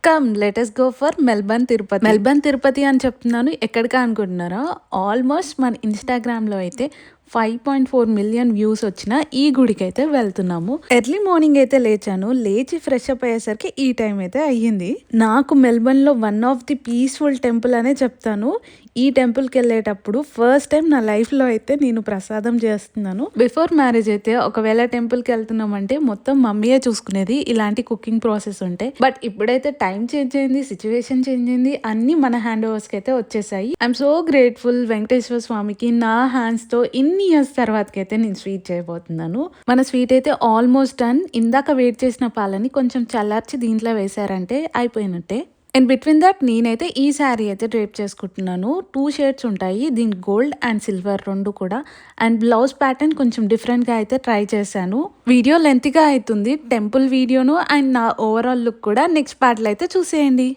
Come let us go for Melbourne Tirupati. Melbourne Tirupati అని చెప్తున్నాను, ఎక్కడికా అనుకుంటున్నారా? ఆల్మోస్ట్ మన ఇన్‌స్టాగ్రామ్‌లో అయితే 5.4 మిలియన్ వ్యూస్ వచ్చిన ఈ గుడికైతే వెళ్తున్నాము. ఎర్లీ మార్నింగ్ అయితే లేచాను. లేచి ఫ్రెష్ అప్ అయ్యేసరికి ఈ టైం అయితే అయ్యింది. నాకు మెల్బర్న్‌లో one of the peaceful temple అనే చెప్తాను. ఈ టెంపుల్‌కి వెళ్ళేటప్పుడు ఫస్ట్ టైం నా లైఫ్‌లో అయితే నేను ప్రసాదం చేస్తున్నాను. బిఫోర్ మ్యారేజ్ అయితే ఒకవేళ టెంపుల్‌కి వెళ్తున్నామంటే మొత్తం మమ్మీయే చూసుకునేది ఇలాంటి కుకింగ్ ప్రాసెస్ ఉంటే. బట్ ఇప్పుడైతే టైం చేంజ్ అయింది, సిచ్యువేషన్ చేంజ్ అయింది, అన్నీ మన హ్యాండ్ ఓవర్స్‌కి అయితే వచ్చేసాయి. ఐఎమ్ సో గ్రేట్‌ఫుల్ వెంకటేశ్వర స్వామికి నా హ్యాండ్స్‌తో ఇన్ని ఇయర్స్ తర్వాతకైతే నేను స్వీట్ చేయబోతున్నాను. మన స్వీట్ అయితే ఆల్మోస్ట్ డన్. ఇందాక వేడి చేసిన పాలని కొంచెం చల్లార్చి దీంట్లో వేశారంటే అయిపోయినట్టే. అండ్ బిట్వీన్ దట్ నేనైతే ఈ శారీ అయితే డ్రేప్ చేసుకుంటున్నాను. 2 షేడ్స్ ఉంటాయి. దీనికి గోల్డ్ అండ్ సిల్వర్ 2 కూడా. అండ్ బ్లౌజ్ ప్యాటర్న్ కొంచెం డిఫరెంట్‌గా అయితే ట్రై చేశాను. వీడియో లెంతీగా అవుతుంది. టెంపుల్ వీడియోను అండ్ నా ఓవరాల్ లుక్ కూడా నెక్స్ట్ పార్ట్‌లో అయితే చూసేయండి.